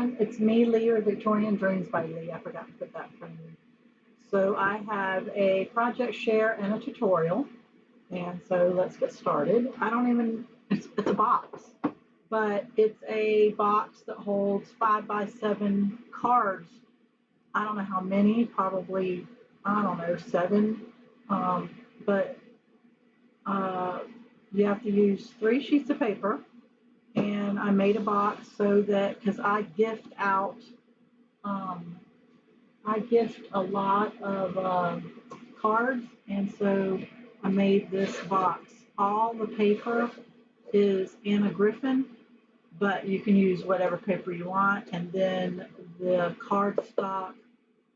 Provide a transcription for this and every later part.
everyone. It's me, Leigh, or Victorian Dreams by Leigh. I forgot to put that for you. So I have a project share and a tutorial. And so let's get started. It's a box, but it's a box that holds 5x7 cards. I don't know how many, probably, I don't know, 7. But you have to use 3 sheets of paper. And I made a box so that, because I gift a lot of cards, and so I made this box. All the paper is Anna Griffin, but you can use whatever paper you want, and then the card stock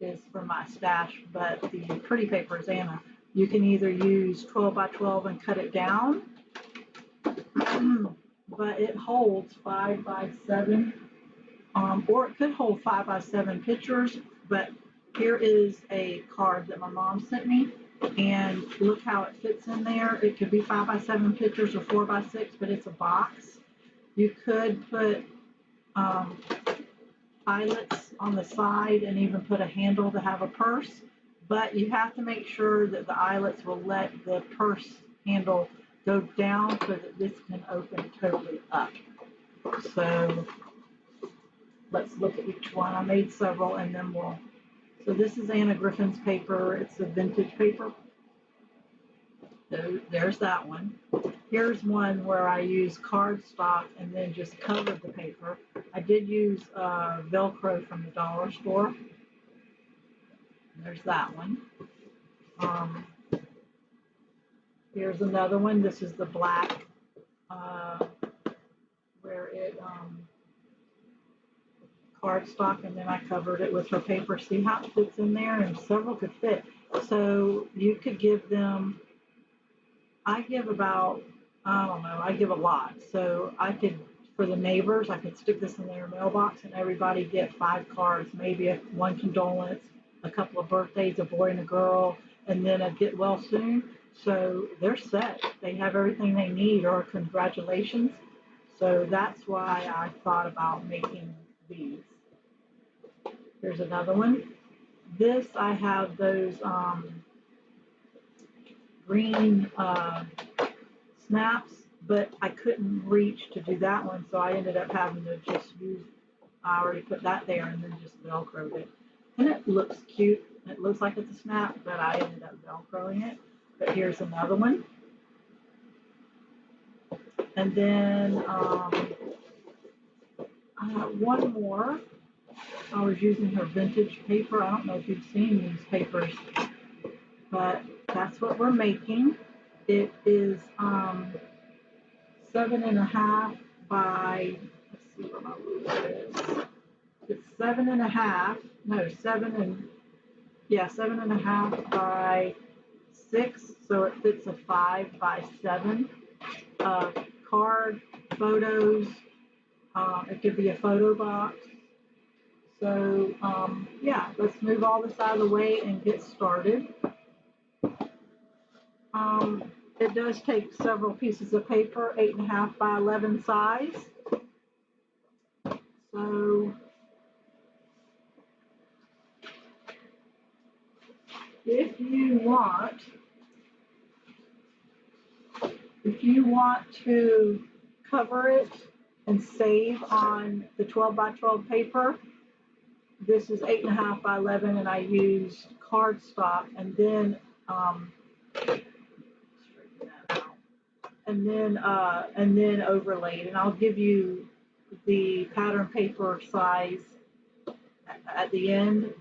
is from my stash, but the pretty paper is Anna. You can either use 12 by 12 and cut it down, but it holds 5 by 7, or it could hold 5 by 7 pictures. But here is a card that my mom sent me, and look how it fits in there. It could be 5 by 7 pictures or 4 by 6, but it's a box. You could put eyelets on the side and even put a handle to have a purse, but you have to make sure that the eyelets will let the purse handle go down so that this can open totally up. So let's look at each one. I made several, and then so this is Anna Griffin's paper. It's a vintage paper. So there's that one. Here's one where I use cardstock and then just covered the paper. I did use Velcro from the dollar store. There's that one. Here's another one. This is the black, where it cardstock, and then I covered it with her paper. See how it fits in there, and several could fit. So you could give them, I give about, I don't know, I give a lot. So I could, for the neighbors, I could stick this in their mailbox and everybody get 5 cards, maybe one condolence, a couple of birthdays, a boy and a girl, and then a get well soon. So they're set. They have everything they need, or congratulations. So that's why I thought about making these. Here's another one. This, I have those green snaps, but I couldn't reach to do that one, so I ended up having to just I already put that there and then just Velcroed it. And it looks cute. It looks like it's a snap, but I ended up Velcroing it. But here's another one. And then I have one more. I was using her vintage paper. I don't know if you've seen these papers, but that's what we're making. It is 7.5 by, let's see where my ruler is. It's 7.5, no, 7.5 by 6, so it fits a 5 by 7 card, photos. It could be a photo box. So yeah, let's move all this out of the way and get started. It does take several pieces of paper, 8.5 by 11 size. So if you want to cover it and save on the 12 by 12 paper, this is 8.5 by 11, and I used cardstock, and then and then overlaid. And I'll give you the pattern paper size at the end,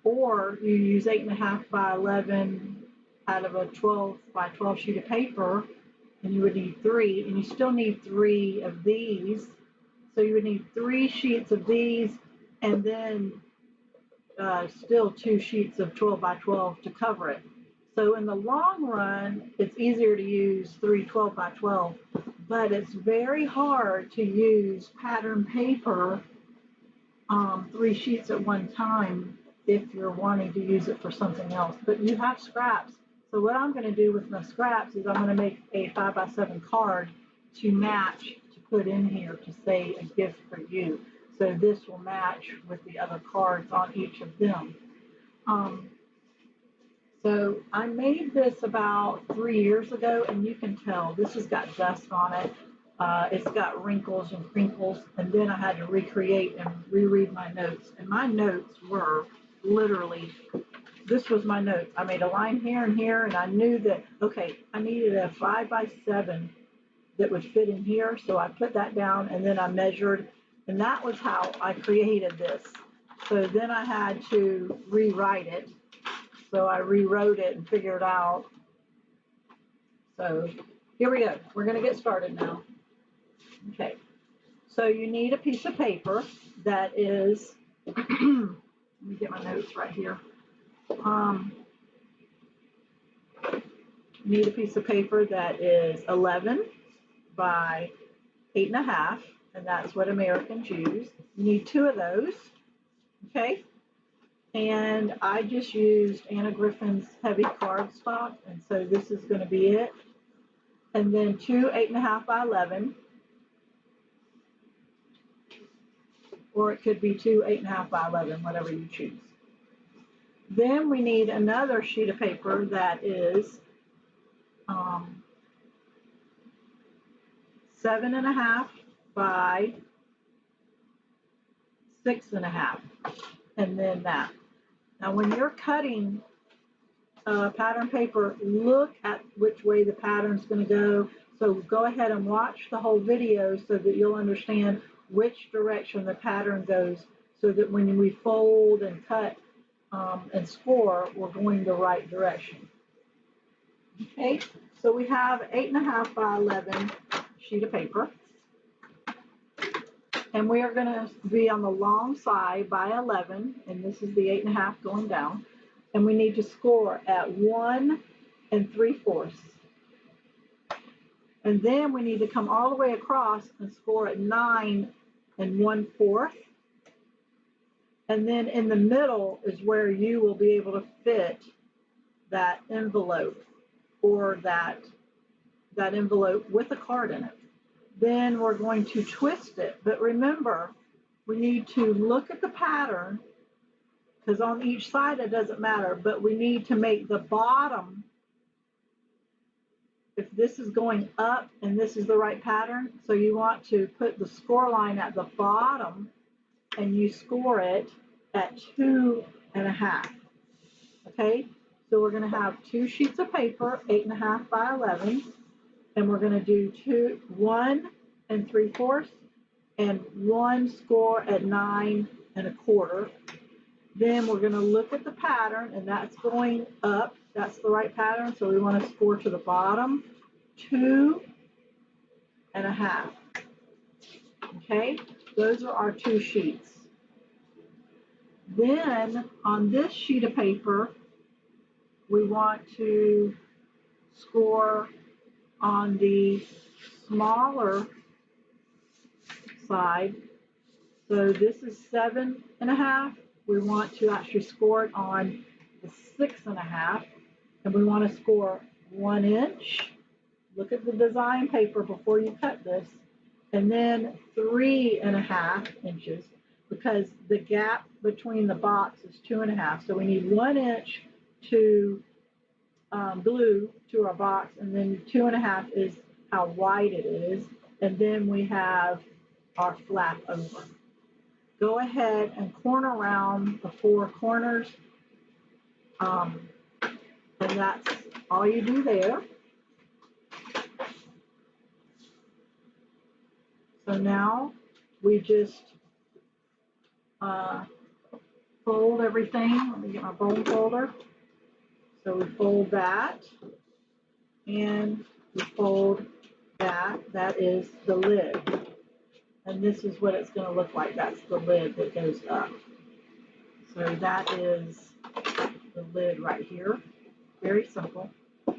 or you use 8.5 by 11 out of a 12 by 12 sheet of paper, and you would need 3, and you still need 3 of these. So you would need 3 sheets of these, and then still 2 sheets of 12 by 12 to cover it. So in the long run, it's easier to use 3 12 by 12, but it's very hard to use pattern paper 3 sheets at one time if you're wanting to use it for something else. But you have scraps. So what I'm going to do with my scraps is I'm going to make a 5 by 7 card to match, to put in here to say a gift for you. so this will match with the other cards on each of them. So I made this about 3 years ago, and you can tell this has got dust on it. It's got wrinkles and crinkles, and then I had to recreate and reread my notes. And my notes were literally, this was my notes. I made a line here and here, and I knew that, okay, I needed a 5x7 that would fit in here. So I put that down, and then I measured, and that was how I created this. So then I had to rewrite it. So I rewrote it and figured out. So here we go. We're going to get started now. Okay. So you need a piece of paper that is, let me get my notes right here. You need a piece of paper that is 11 by 8.5, and that's what Americans use. You need 2 of those. Okay. And I just used Anna Griffin's heavy cardstock, and so this is going to be it. And then 2 8.5 by 11, or it could be 2 8.5 by 11, whatever you choose. Then we need another sheet of paper that is 7.5 by 6.5, and then that. Now, when you're cutting pattern paper, look at which way the pattern's going to go. So go ahead and watch the whole video so that you'll understand which direction the pattern goes, so that when we fold and cut and score, we're going the right direction. Okay, so we have 8.5 by 11 sheet of paper. And we are going to be on the long side by 11, and this is the 8.5 going down. And we need to score at 1 3/4. And then we need to come all the way across and score at 9 1/4. And then in the middle is where you will be able to fit that envelope, or that envelope with a card in it. Then we're going to twist it. But remember, we need to look at the pattern, because on each side it doesn't matter, but we need to make the bottom, if this is going up and this is the right pattern, so you want to put the score line at the bottom, and you score it at 2.5. Okay, so we're going to have 2 sheets of paper, 8.5 by 11. And we're going to do 1 3/4 and 1 score at 9 1/4. Then we're going to look at the pattern, and that's going up. That's the right pattern. So we want to score to the bottom, 2.5. Okay, those are our 2 sheets. Then on this sheet of paper, we want to score on the smaller side. So this is 7.5. We want to actually score it on the 6.5, and we want to score 1 inch. Look at the design paper before you cut this. And then 3.5 inches, because the gap between the box is 2.5. So we need 1 inch to glue to our box, and then 2.5 is how wide it is. And then we have our flap over. Go ahead and corner around the 4 corners, and that's all you do there. So now we just fold everything. Let me get my bone folder. So we fold that, and we fold that. That is the lid. And this is what it's going to look like. That's the lid that goes up. So that is the lid right here. Very simple. Put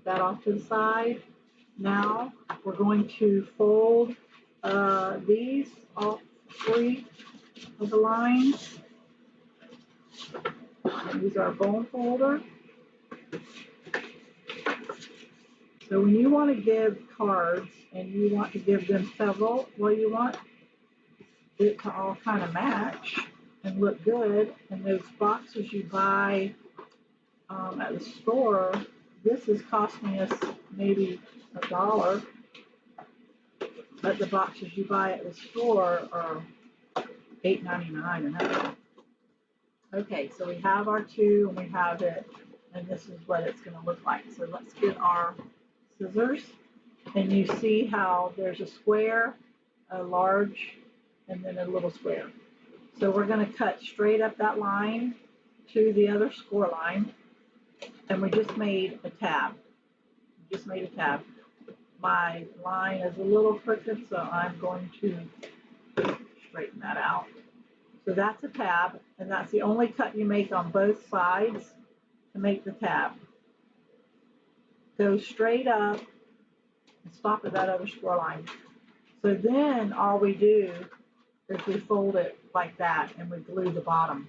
that off to the side. Now we're going to fold these, all 3 of the lines. And use our bone folder. So when you want to give cards and you want to give them several, well, you want it to all kind of match and look good. And those boxes you buy at the store, this is costing us maybe $1, but the boxes you buy at the store are $8.99 and everything. Okay, so we have our two and we have it, and this is what it's going to look like. So let's get our scissors, and you see how there's a square, a large, and then a little square. So we're going to cut straight up that line to the other score line, and we just made a tab. Just made a tab. My line is a little crooked, so I'm going to straighten that out. So that's a tab, and that's the only cut you make on both sides to make the tab. Go straight up and stop at that other score line. So then all we do is we fold it like that and we glue the bottom.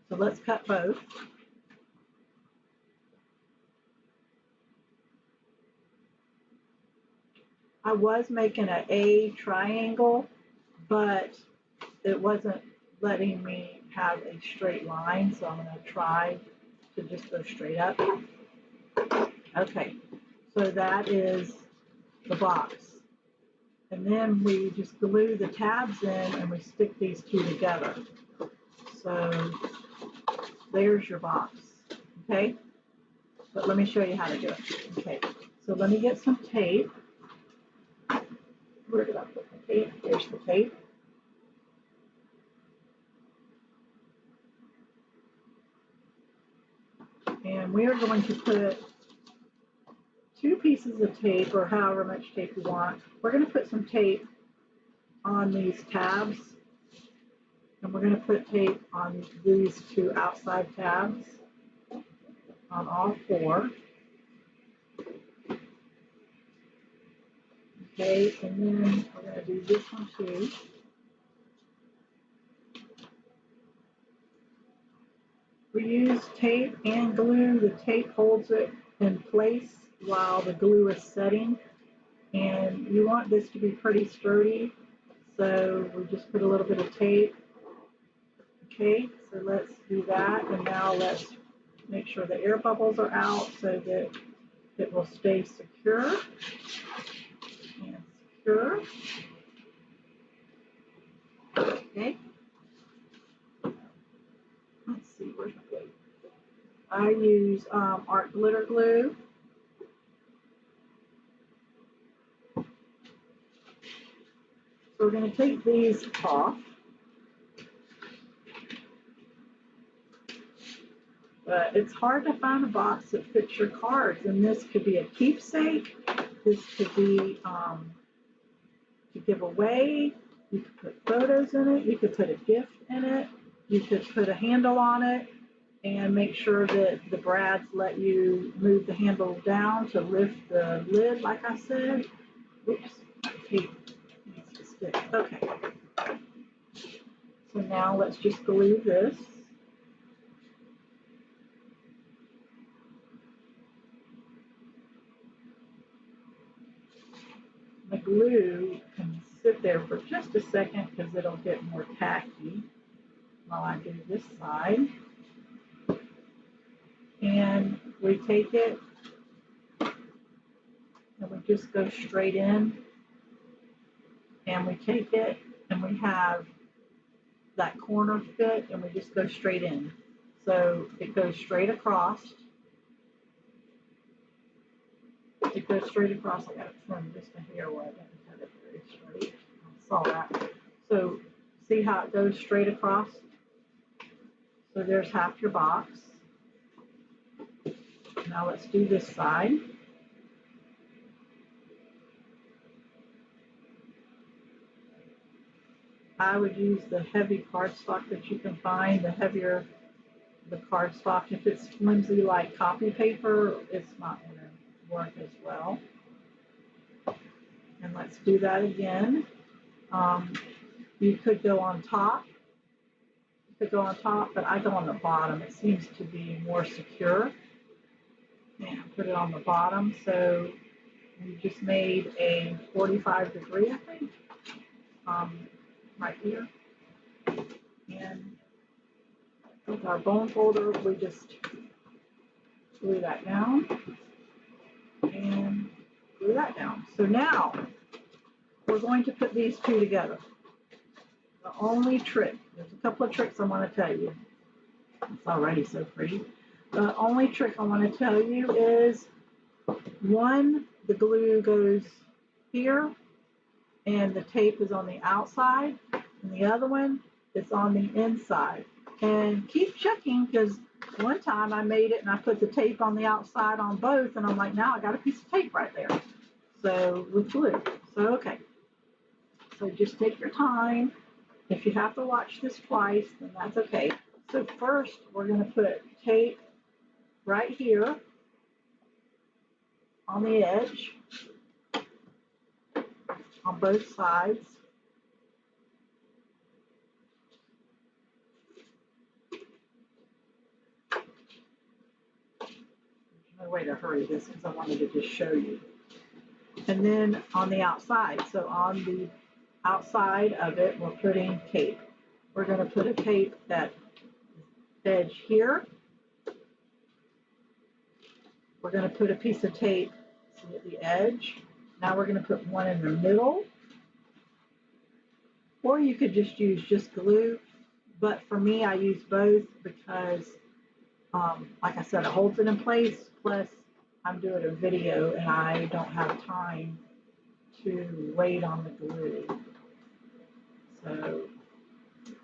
So let's cut both. I was making an A triangle, but it wasn't letting me have a straight line, so I'm going to try to just go straight up. Okay, so that is the box. And then we just glue the tabs in and we stick these two together. So there's your box, okay? But let me show you how to do it. Okay, so let me get some tape. Where did I put the tape? There's the tape. And we are going to put 2 pieces of tape, or however much tape you want. We're going to put some tape on these tabs, and we're going to put tape on these 2 outside tabs on all 4. Okay, and then we're going to do this one too. We use tape and glue. The tape holds it in place while the glue is setting, and you want this to be pretty sturdy, so we just put a little bit of tape. Okay, so let's do that, and now let's make sure the air bubbles are out so that it will stay secure and secure. Okay, let's see, where's my glue? I use art glitter glue. So we're going to take these off. But it's hard to find a box that fits your cards, and this could be a keepsake. This could be to give away. You could put photos in it. You could put a gift in it. You could put a handle on it and make sure that the brads let you move the handle down to lift the lid, like I said. Oops, tape needs to stick. Okay. So now let's just glue this. The glue can sit there for just a second because it'll get more tacky while I do this side. And we take it and we just go straight in, and we take it and we have that corner fit and we just go straight in. So it goes straight across. It goes straight across. I got to trim just a hair where I didn't cut it very straight. I saw that. So see how it goes straight across? So there's half your box. Now let's do this side. I would use the heavy cardstock that you can find. The heavier the cardstock, if it's flimsy like copy paper, it's not going to work as well. And let's do that again. You could go on top. You could go on top, but I go on the bottom. It seems to be more secure. And put it on the bottom. So we just made a 45 degree, I think, right here. And with our bone folder, we just glue that down and glue that down. So now we're going to put these two together. The only trick, there's a couple of tricks I want to tell you. It's already so pretty. The only trick I want to tell you is, one, the glue goes here and the tape is on the outside, and the other one is on the inside. And keep checking, because one time I made it and I put the tape on the outside on both, and I'm like, now I got a piece of tape right there. So with glue. So okay. So just take your time. If you have to watch this twice, then that's okay. So first, we're going to put tape right here on the edge on both sides. There's no way to hurry this because I wanted to just show you. And then on the outside, so on the outside of it, we're putting tape. We're going to put a tape that edge here. We're going to put a piece of tape at the edge. Now we're going to put one in the middle. Or you could just use just glue. But for me, I use both because, like I said, it holds it in place. Plus, I'm doing a video and I don't have time to wait on the glue. So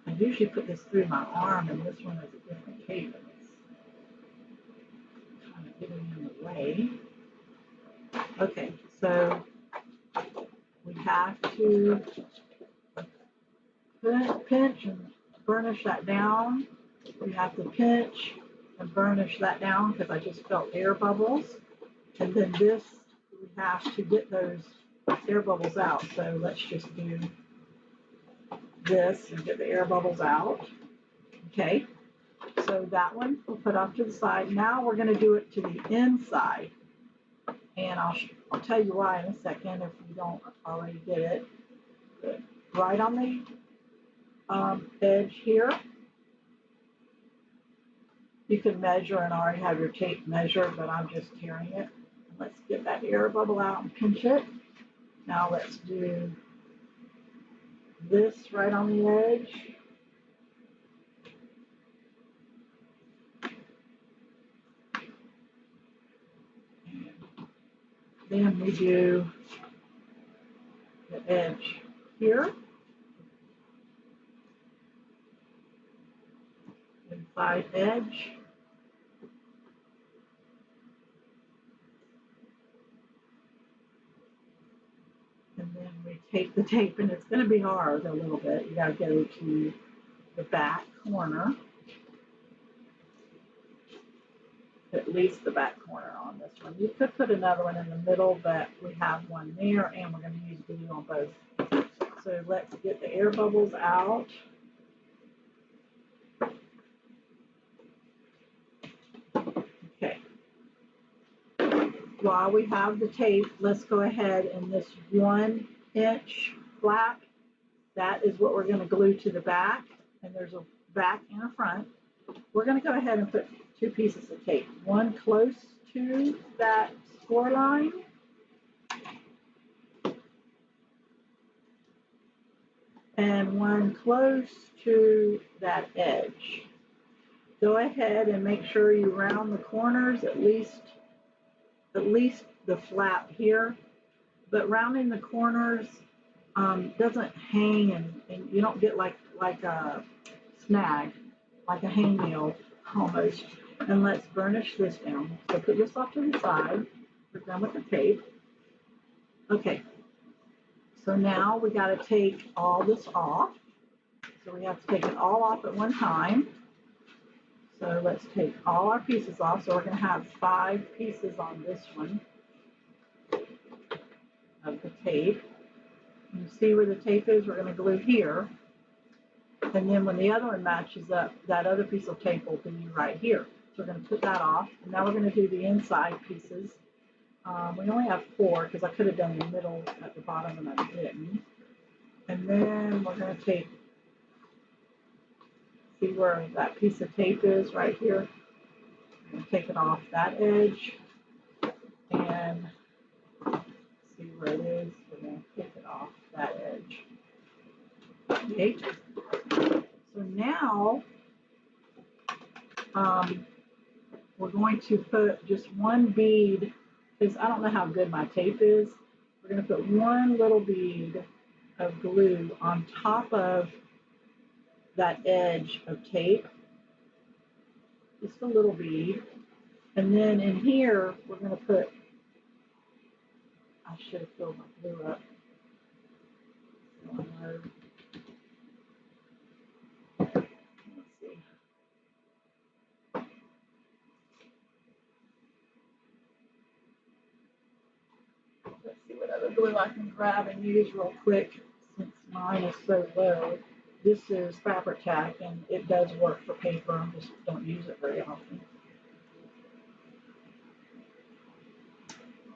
I usually put this through my arm, and this one is a different tape, and it's kind of getting in the way. Okay, so we have to pinch and burnish that down. We have to pinch and burnish that down because I just felt air bubbles. And then this, we have to get those air bubbles out. So let's just do this and get the air bubbles out. Okay, so that one we'll put off to the side. Now we're going to do it to the inside. And I'll tell you why in a second if you don't already get it. But right on the edge here, you can measure and already have your tape measured, but I'm just tearing it. Let's get that air bubble out and pinch it. Now let's do this right on the edge. And then we do the edge here. Inside edge. And then we take the tape, and it's going to be hard a little bit. You got to go to the back corner, at least the back corner on this one. You could put another one in the middle, but we have one there, and we're going to use glue on both. So let's get the air bubbles out. Okay. While we have the tape, let's go ahead and this 1 inch flap, that is what we're going to glue to the back. And there's a back and a front. We're going to go ahead and put 2 pieces of tape, one close to that score line and one close to that edge. Go ahead and make sure you round the corners, at least the flap here, but rounding the corners doesn't hang, and you don't get like a snag, like a hangnail almost. And let's burnish this down. So put this off to the side. We're done with the tape. Okay, so now we got to take all this off. So we have to take it all off at one time. So let's take all our pieces off. So we're going to have 5 pieces on this one of the tape. You see where the tape is? We're going to glue here. And then when the other one matches up, that other piece of tape will be right here. So we're going to put that off. And now we're going to do the inside pieces. We only have 4 because I could have done the middle at the bottom and I didn't. And then we're going to take See where that piece of tape is right here? I'm going to take it off that edge and see where it is. We're going to take it off that edge. Okay. So now we're going to put just one bead, because I don't know how good my tape is. We're going to put one little bead of glue on top of that edge of tape, just a little bead. And then in here, we're going to put, I should have filled my glue up. Let's see. Let's see what other glue I can grab and use real quick, since mine is so low. This is fabric tack, and it does work for paper. I just don't use it very often.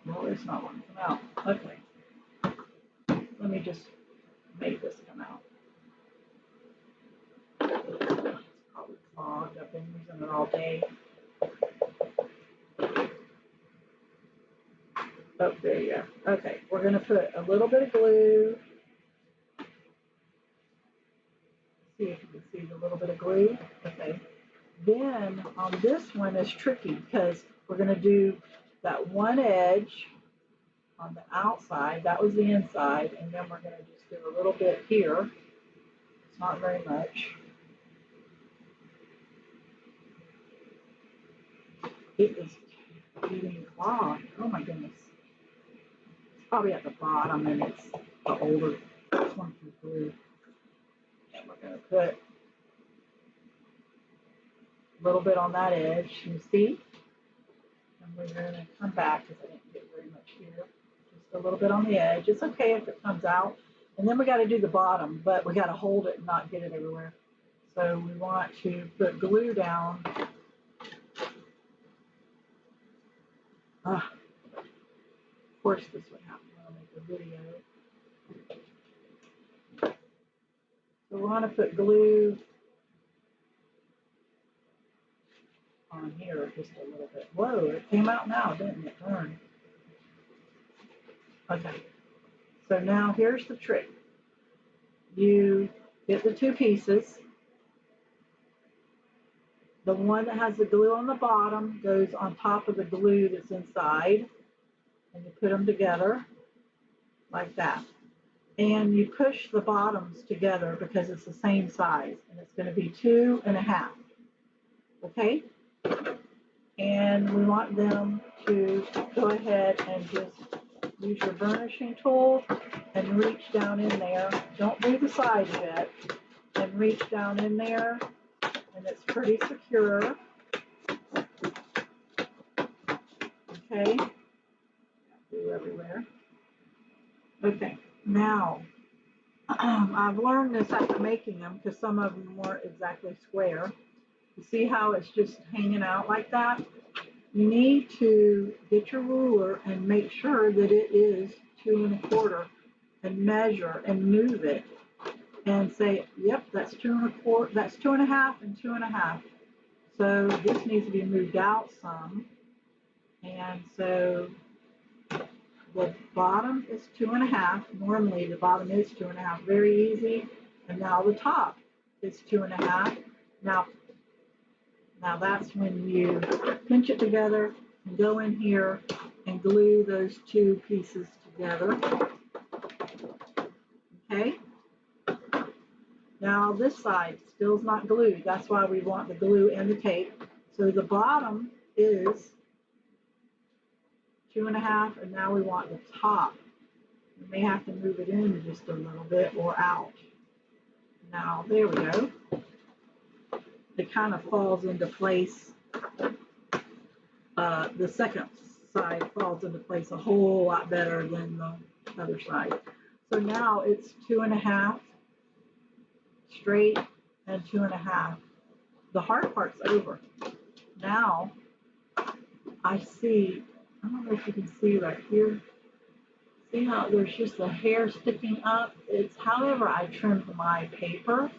Well, it's not wanting to come out. Okay. Let me just make this come out. It's probably clogged. I've been using it all day. Oh, there you go. Okay, we're going to put a little bit of glue. See if you can see the little bit of glue. Okay. Then on this one is tricky because we're going to do that one edge on the outside. That was the inside. And then we're going to just do a little bit here. It's not very much. It is getting clogged. Oh my goodness. It's probably at the bottom, and it's the older one from glue. And we're going to put a little bit on that edge. You see? And we're going to come back because I didn't get very much here. Just a little bit on the edge. It's okay if it comes out. And then we got to do the bottom, but we got to hold it and not get it everywhere. So we want to put glue down. Of course this would happen when I make the video. So we want to put glue on here just a little bit. Whoa, it came out now, didn't it? Darn. Okay. So now here's the trick. You get the two pieces. The one that has the glue on the bottom goes on top of the glue that's inside. And you put them together like that. And you push the bottoms together because it's the same size. And it's going to be 2.5. Okay? And we want them to go ahead and just use your burnishing tool and reach down in there. Don't do the sides yet. And reach down in there. And it's pretty secure. Okay? Glue everywhere. Okay, now I've learned this after making them because some of them weren't exactly square. You see how it's just hanging out like that? You need to get your ruler and make sure that it is 2.25 and measure and move it and say, yep, that's 2.25, that's 2.5 and 2.5. So this needs to be moved out some. And so the bottom is 2.5. Normally the bottom is 2.5, very easy. And now the top is 2.5. Now that's when you pinch it together and go in here and glue those two pieces together. Okay? Now this side still is not glued. That's why we want the glue and the tape. So the bottom is 2.5, and now we want the top. We may have to move it in just a little bit or out. Now there we go. It kind of falls into place. The second side falls into place a whole lot better than the other side. So now it's 2.5 straight and 2.5. The hard part's over. Now I see, I don't know if you can see right here. See how there's just a hair sticking up? It's however I trimmed my paper.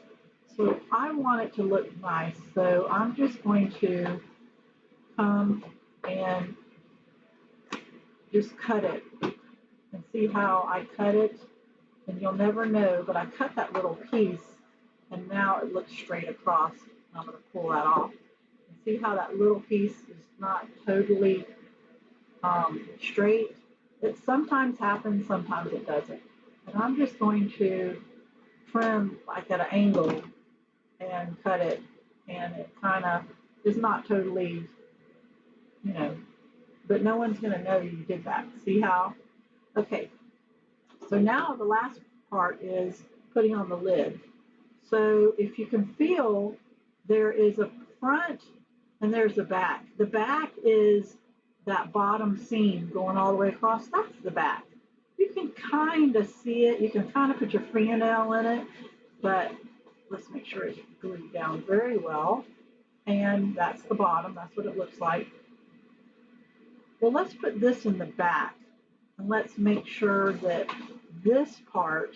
So I want it to look nice. So I'm just going to come and just cut it and see how I cut it. And you'll never know, but I cut that little piece and now it looks straight across. I'm going to pull that off. And see how that little piece is not totally straight. It sometimes happens, sometimes it doesn't. And I'm just going to trim like at an angle and cut it, and it kind of is not totally, you know, but no one's going to know you did that. See how? Okay, so now the last part is putting on the lid. So if you can feel, there is a front and there's a back. The back is that bottom seam going all the way across. That's the back. You can kind of see it. You can kind of put your fingernail in it, but let's make sure it's glued down very well. And that's the bottom. That's what it looks like. Well, let's put this in the back, and let's make sure that this part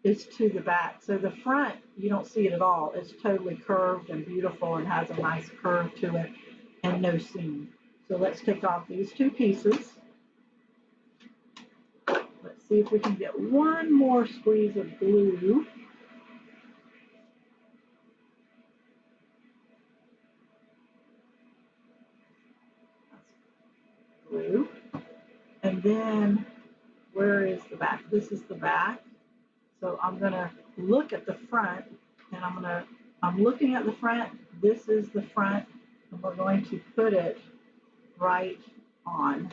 is to the back. So the front, you don't see it at all. It's totally curved and beautiful and has a nice curve to it and no seam. So let's take off these two pieces. Let's see if we can get one more squeeze of glue. That's glue. And then where is the back? This is the back. So I'm gonna look at the front, and I'm looking at the front. This is the front, and we're going to put it right on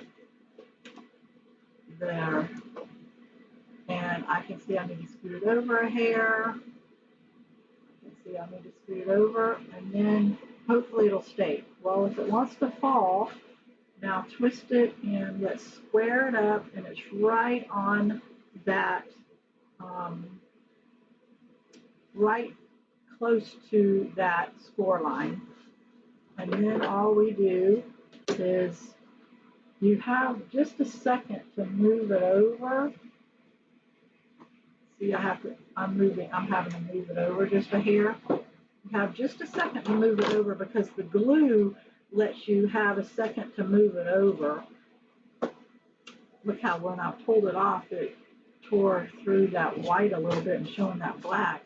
there. And I can see I need to scoot it over a hair. I can see I need to scoot it over, and then hopefully it'll stay. Well, if it wants to fall, now twist it and let's square it up, and it's right on that, right close to that score line. And then all we do is you have just a second to move it over. See, I'm having to move it over just a hair. You have just a second to move it over because the glue lets you have a second to move it over. Look how when I pulled it off, it tore through that white a little bit and showing that black.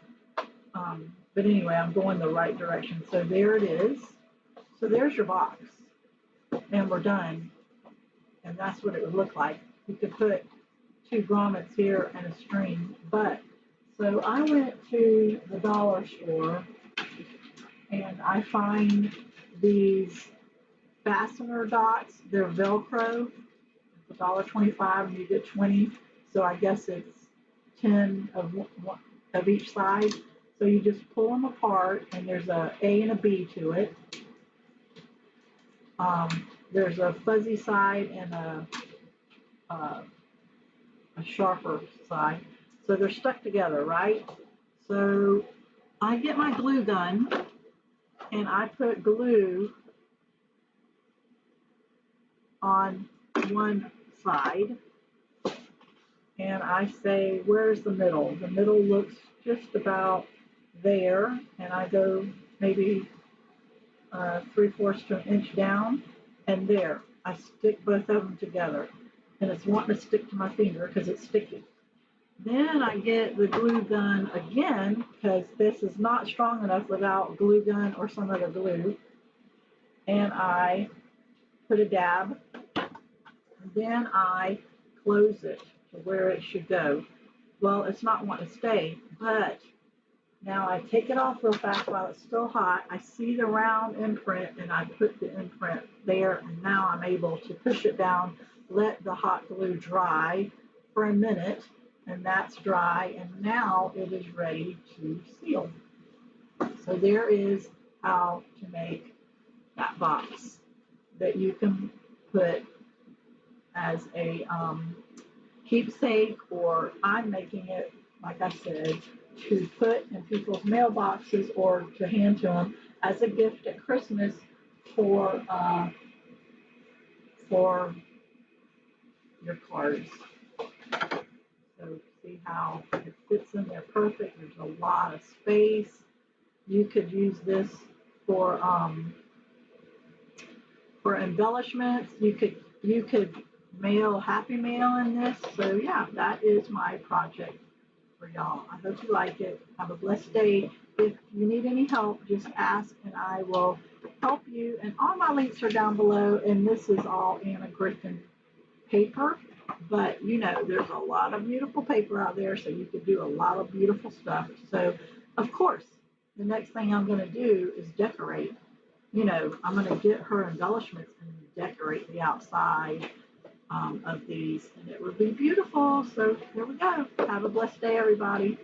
But anyway, I'm going the right direction. So there it is. So there's your box. And we're done. And that's what it would look like. You could put two grommets here and a string. But, so I went to the dollar store and I find these fastener dots. They're Velcro. It's $1.25 and you get 20. So I guess it's 10 of each side. So you just pull them apart, and there's a A and a B to it. There's a fuzzy side and a sharper side. So they're stuck together, right? So I get my glue gun, and I put glue on one side, and I say, where's the middle? The middle looks just about there, and I go maybe 3/4 to an inch down, and there. I stick both of them together, and it's wanting to stick to my finger because it's sticky. Then I get the glue gun again because this is not strong enough without glue gun or some other glue, and I put a dab, and then I close it to where it should go. Well, it's not wanting to stay, but now I take it off real fast while it's still hot. I see the round imprint, and I put the imprint there, and now I'm able to push it down, let the hot glue dry for a minute, and that's dry, and now it is ready to seal. So there is how to make that box that you can put as a keepsake, or I'm making it, like I said, to put in people's mailboxes or to hand to them as a gift at Christmas for your cards. So see how it fits in there perfect. There's a lot of space. You could use this for embellishments. You could mail Happy Mail in this. So yeah, that is my project for y'all. I hope you like it. Have a blessed day. If you need any help, just ask and I will help you. And all my links are down below. And this is all Anna Griffin paper. But you know, there's a lot of beautiful paper out there, so you could do a lot of beautiful stuff. So, of course, the next thing I'm going to do is decorate. You know, I'm going to get her embellishments and decorate the outside of these, and it would be beautiful. So, here we go. Have a blessed day, everybody.